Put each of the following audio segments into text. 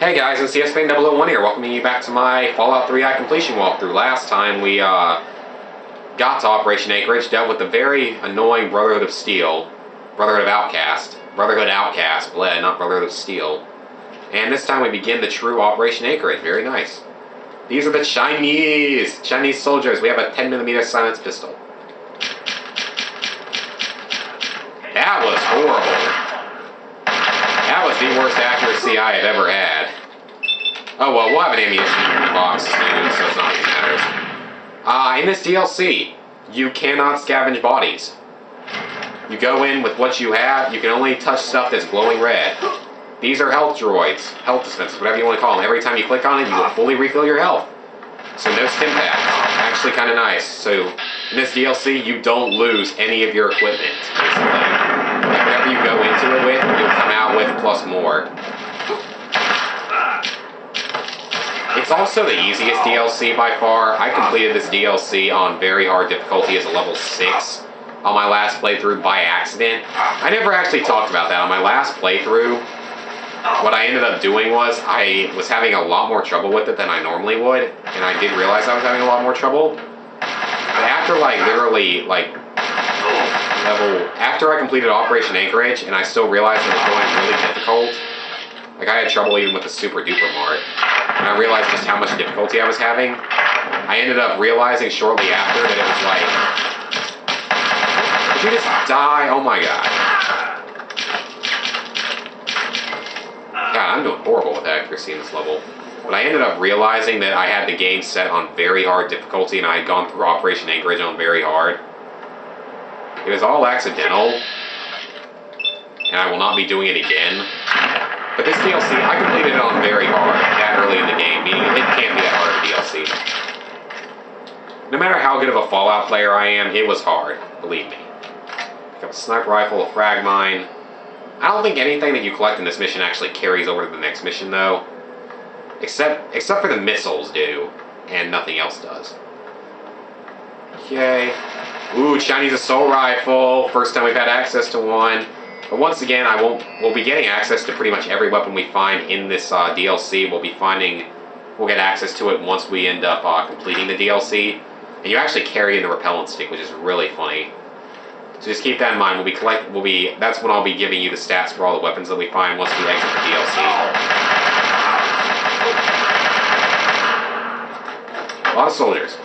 Hey guys, it's CSFan001 here, welcoming you back to my Fallout 3i completion walkthrough. Last time we got to Operation Anchorage, dealt with the very annoying Brotherhood of Steel, Brotherhood Outcast, not Brotherhood of Steel. And this time we begin the true Operation Anchorage, very nice. These are the Chinese soldiers. We have a 10mm silence pistol. That was horrible. That was the worst accuracy I have ever had. Oh well, we'll have an ammunition in the box soon, so it's not like it matters. In this DLC, you cannot scavenge bodies. You go in with what you have, you can only touch stuff that's glowing red. These are health droids, health dispensers, whatever you want to call them. Every time you click on it, you will fully refill your health. So no stim packs. Actually kind of nice. So in this DLC, you don't lose any of your equipment, basically. Whatever you go into it with, you'll come out with plus more. It's also the easiest DLC by far. I completed this DLC on very hard difficulty as a level 6 on my last playthrough by accident. I never actually talked about that. On my last playthrough, what I ended up doing was I was having a lot more trouble with it than I normally would, and I did realize I was having a lot more trouble. But after after I completed Operation Anchorage, and I still realized it was going really difficult, like I had trouble even with the Super Duper Mart, and I realized just how much difficulty I was having, I ended up realizing shortly after that it was like, did you just die? Oh my god. God, I'm doing horrible with accuracy in this level. But I ended up realizing that I had the game set on very hard difficulty, and I had gone through Operation Anchorage on very hard. It was all accidental, and I will not be doing it again. But this DLC, I completed it on very hard, that early in the game, meaning it can't be that hard of a DLC. No matter how good of a Fallout player I am, it was hard, believe me. Got a sniper rifle, a frag mine. I don't think anything that you collect in this mission actually carries over to the next mission, though. Except for the missiles do, and nothing else does. Okay. Ooh, Chinese assault rifle. First time we've had access to one. But once again, we'll be getting access to pretty much every weapon we find in this DLC. We'll get access to it once we end up completing the DLC. And you actually carry in the repellent stick, which is really funny. So just keep that in mind. That's when I'll be giving you the stats for all the weapons that we find once we exit the DLC. A lot of soldiers.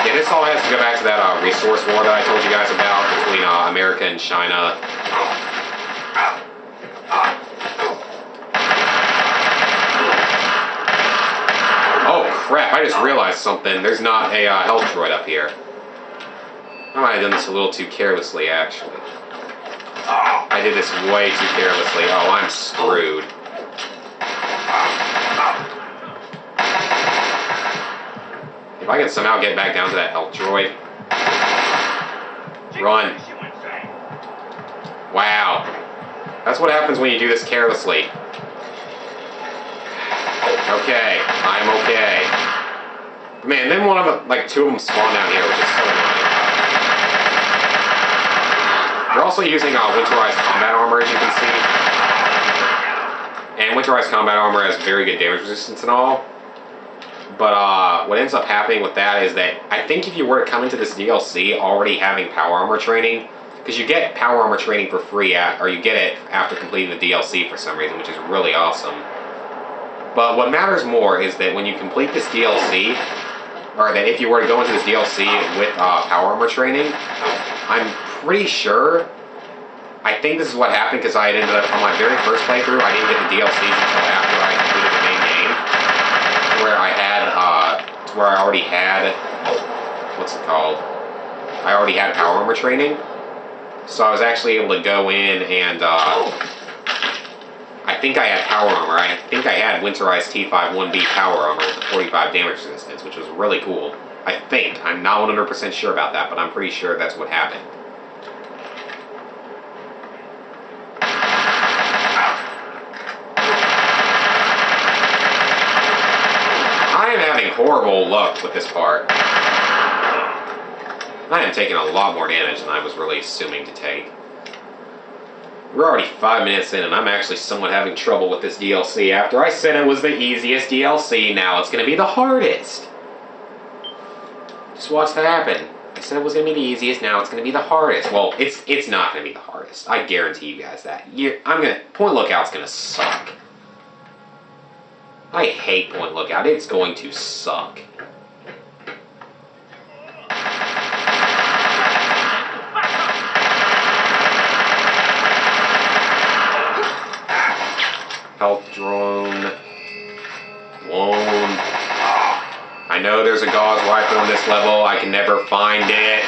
Yeah, this all has to go back to that resource war that I told you guys about between America and China. Oh crap, I just realized something. There's not a health droid up here. I might have done this a little too carelessly, actually. I did this way too carelessly. Oh, I'm screwed. If I can somehow get back down to that health droid. Run. Wow. That's what happens when you do this carelessly. Okay, I'm okay. Man, then two of them spawn down here, which is so annoying. They're also using winterized combat armor, as you can see. And winterized combat armor has very good damage resistance and all. But what ends up happening with that is that I think if you were to come into this DLC already having power armor training, because you get power armor training for free, or you get it after completing the DLC for some reason, which is really awesome. But what matters more is that when you complete this DLC, or that if you were to go into this DLC with power armor training, I'm pretty sure, I think this is what happened because I had ended up, on my very first playthrough, I didn't get the DLCs until after I completed the main game, where I already had, what's it called? I already had power armor training, so I was actually able to go in and, I think I had power armor. I think I had winterized T51B power armor with the 45 damage resistance, which was really cool. I think. I'm not 100% sure about that, but I'm pretty sure that's what happened. I am having horrible luck with this part. I am taking a lot more damage than I was really assuming to take. We're already 5 minutes in, and I'm actually somewhat having trouble with this DLC. After I said it was the easiest DLC, now it's going to be the hardest. Just watch that happen. I said it was going to be the easiest, now it's going to be the hardest. Well, it's not going to be the hardest. I guarantee you guys that. Point Lookout's going to suck. I hate Point Lookout. It's going to suck. Health drone. Lone. I know there's a Gauss rifle in this level. I can never find it.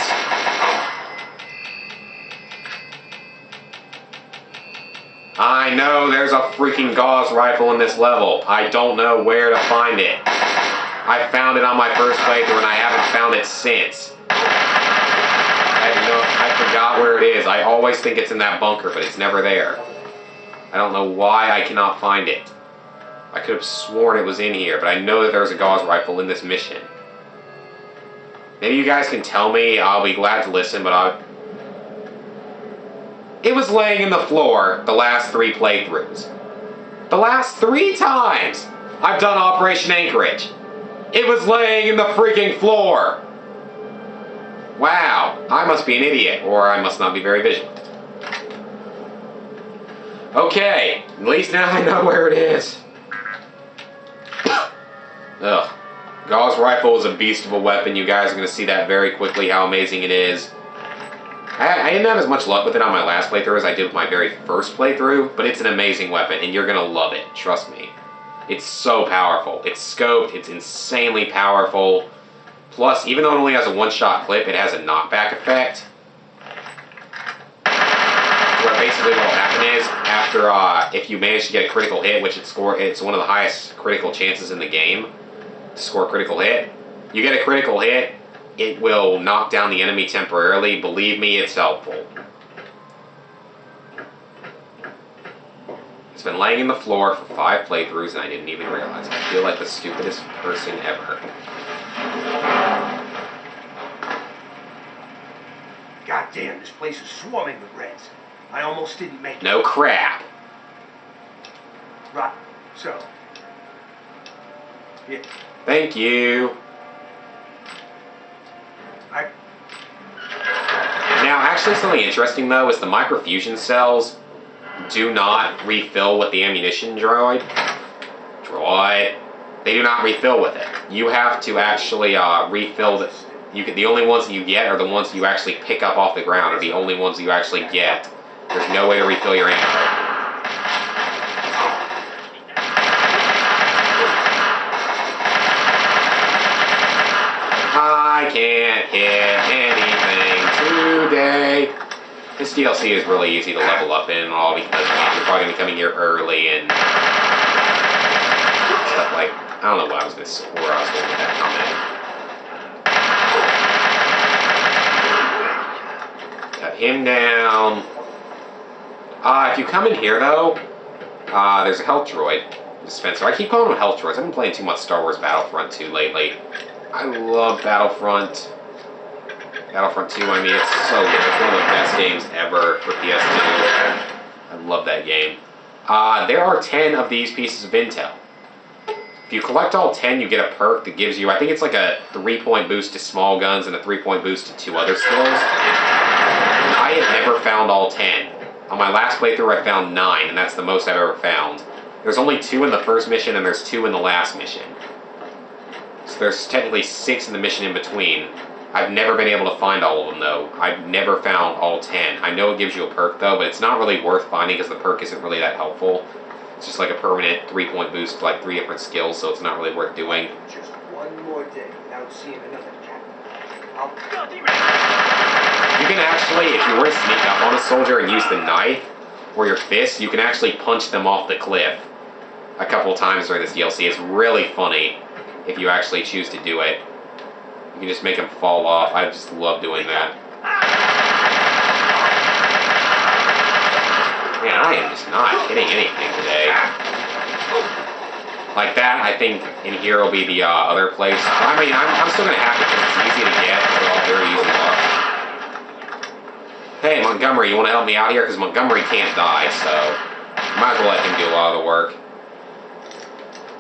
I know there's a freaking Gauss rifle in this level. I don't know where to find it. I found it on my first playthrough and I haven't found it since. I forgot where it is. I always think it's in that bunker, but it's never there. I don't know why I cannot find it. I could have sworn it was in here, but I know that there's a Gauss rifle in this mission. Maybe you guys can tell me. I'll be glad to listen, but it was laying in the floor the last 3 playthroughs. The last 3 times I've done Operation Anchorage. It was laying in the freaking floor. Wow, I must be an idiot, or I must not be very vigilant. Okay, at least now I know where it is. Ugh. Gauss rifle is a beast of a weapon. You guys are going to see that very quickly, how amazing it is. I didn't have as much luck with it on my last playthrough as I did with my very first playthrough, but it's an amazing weapon, and you're going to love it. Trust me. It's so powerful. It's scoped. It's insanely powerful. Plus, even though it only has a one-shot clip, it has a knockback effect. Where basically what will happen is, after, if you manage to get a critical hit, which it's one of the highest critical chances in the game to score a critical hit. You get a critical hit, it will knock down the enemy temporarily. Believe me, it's helpful. It's been laying in the floor for 5 playthroughs and I didn't even realize it. I feel like the stupidest person ever. Goddamn, this place is swarming with Reds. I almost didn't make it. No crap. Right, so. Yeah. Thank you. Now, actually, something interesting, though, is the microfusion cells do not refill with the ammunition droid. They do not refill with it. You have to actually refill the... the only ones that you get are the ones you actually pick up off the ground, are the only ones you actually get. There's no way to refill your ammo. I can't hit anything today. This DLC is really easy to level up in and all because you're probably going to be coming here early and stuff like... I don't know where I was going with that comment. Cut him down. If you come in here, though, there's a health droid dispenser. I keep calling them health droids. I've been playing too much Star Wars Battlefront 2 lately. I love Battlefront. Battlefront 2, I mean, it's so good. It's one of the best games ever for PS2. I love that game. There are 10 of these pieces of intel. If you collect all 10, you get a perk that gives you, I think it's like a 3-point boost to small guns and a 3-point boost to 2 other skills. I have never found all 10. On my last playthrough, I found 9, and that's the most I've ever found. There's only 2 in the first mission, and there's 2 in the last mission. So there's technically 6 in the mission in between. I've never been able to find all of them, though. I've never found all 10. I know it gives you a perk, though, but it's not really worth finding because the perk isn't really that helpful. It's just like a permanent 3-point boost to like 3 different skills, so it's not really worth doing. Just one more day without seeing another cat. You can actually, if you were to sneak up on a soldier and use the knife or your fist, you can actually punch them off the cliff a couple times during this DLC. It's really funny if you actually choose to do it. You can just make them fall off. I just love doing that. Man, I am just not hitting anything today. Like that, I think in here will be the other place. I mean, I'm still going to have it because it's easy to get. They're all very easy to lock. Hey, Montgomery, you want to help me out here? Because Montgomery can't die, so might as well let him do a lot of the work.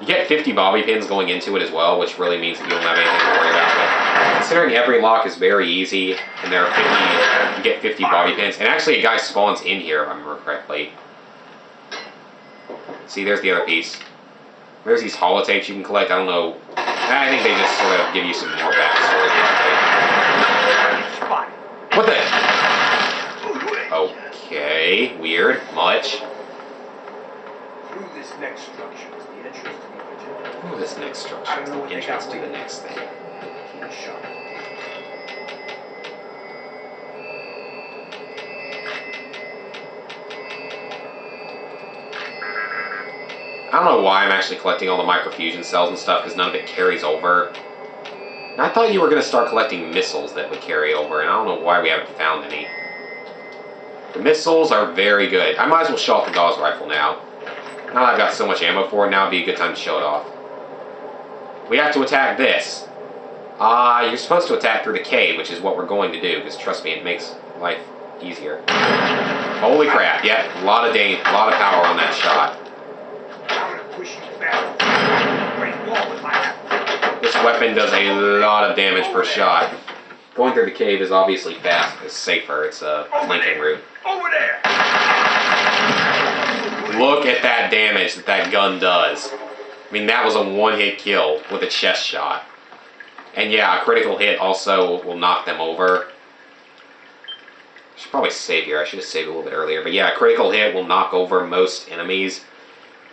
You get 50 bobby pins going into it as well, which really means that you don't have anything to worry about. But considering every lock is very easy, and there are 50, you get 50 bobby pins. And actually, a guy spawns in here, if I remember correctly. See, there's the other piece. There's these holotapes you can collect. I don't know. I think they just sort of give you some more backstory. What the? Okay, weird. Much. Through this next structure is the entrance to the hotel. Ooh, this next structure is the entrance to the next thing. Keep it sharp. I don't know why I'm actually collecting all the microfusion cells and stuff, because none of it carries over. And I thought you were going to start collecting missiles that would carry over, and I don't know why we haven't found any. The missiles are very good. I might as well show off the Gauss rifle now. Now that I've got so much ammo for it, now would be a good time to show it off. We have to attack this. You're supposed to attack through the cave, which is what we're going to do, because trust me, it makes life easier. Holy crap, yep, a lot of power on that shot. I'm gonna push you back. Great wall with my This weapon does a lot of damage per shot. Going through the cave is obviously it's safer, it's a flanking route. Over there! Look at that damage that gun does. I mean, that was a one-hit kill with a chest shot. And yeah, a critical hit also will knock them over. I should probably save here. I should have saved a little bit earlier. But yeah, a critical hit will knock over most enemies.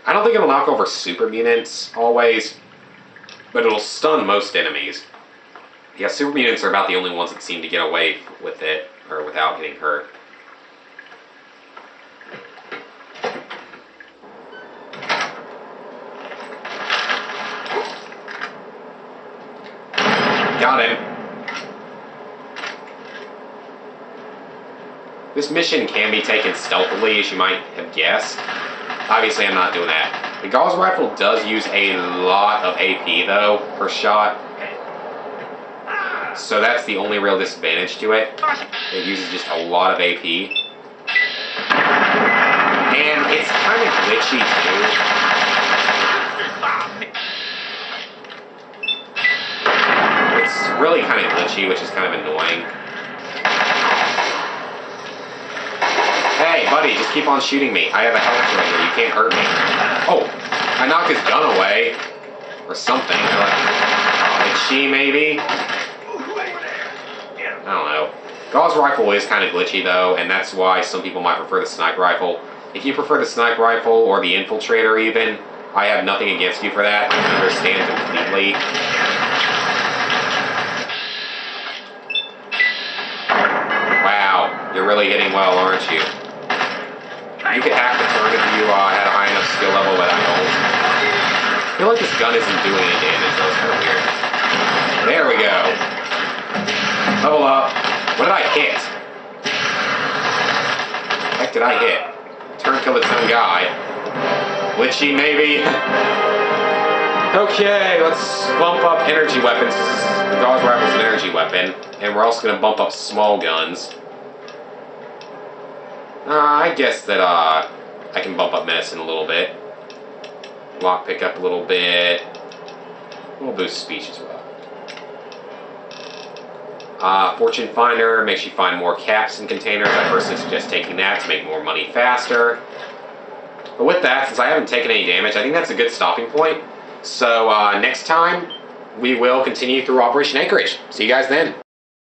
I don't think it'll knock over super mutants always, but it'll stun most enemies. Yeah, super mutants are about the only ones that seem to get away with it, or without getting hurt. Got him. This mission can be taken stealthily, as you might have guessed. Obviously, I'm not doing that. The Gauss rifle does use a lot of AP, though, per shot. So that's the only real disadvantage to it. It uses just a lot of AP. And it's kind of glitchy, too. It's really kind of glitchy, which is kind of annoying. Hey, buddy, just keep on shooting me. I have a health trigger. You can't hurt me. Oh, I knocked his gun away. Or something. Did she, maybe? I don't know. Gauss rifle is kind of glitchy, though, and that's why some people might prefer the sniper rifle. If you prefer the sniper rifle, or the infiltrator even, I have nothing against you for that. I understand completely. Wow, you're really hitting well, aren't you? You could hack the turn if you had a high enough skill level, but I don't. I feel like this gun isn't doing any damage, though. It's kind of weird. There we go. Level up. What did I hit? The heck did I hit? Turn killed its own guy. Glitchy, maybe? Okay, let's bump up energy weapons. The Gauss rifle's an energy weapon. And we're also going to bump up small guns. I guess that I can bump up medicine a little bit. Lockpick up a little bit. We'll boost speech as well. Fortune Finder makes you find more caps and containers. I personally suggest taking that to make more money faster. But with that, since I haven't taken any damage, I think that's a good stopping point. So next time, we will continue through Operation Anchorage. See you guys then.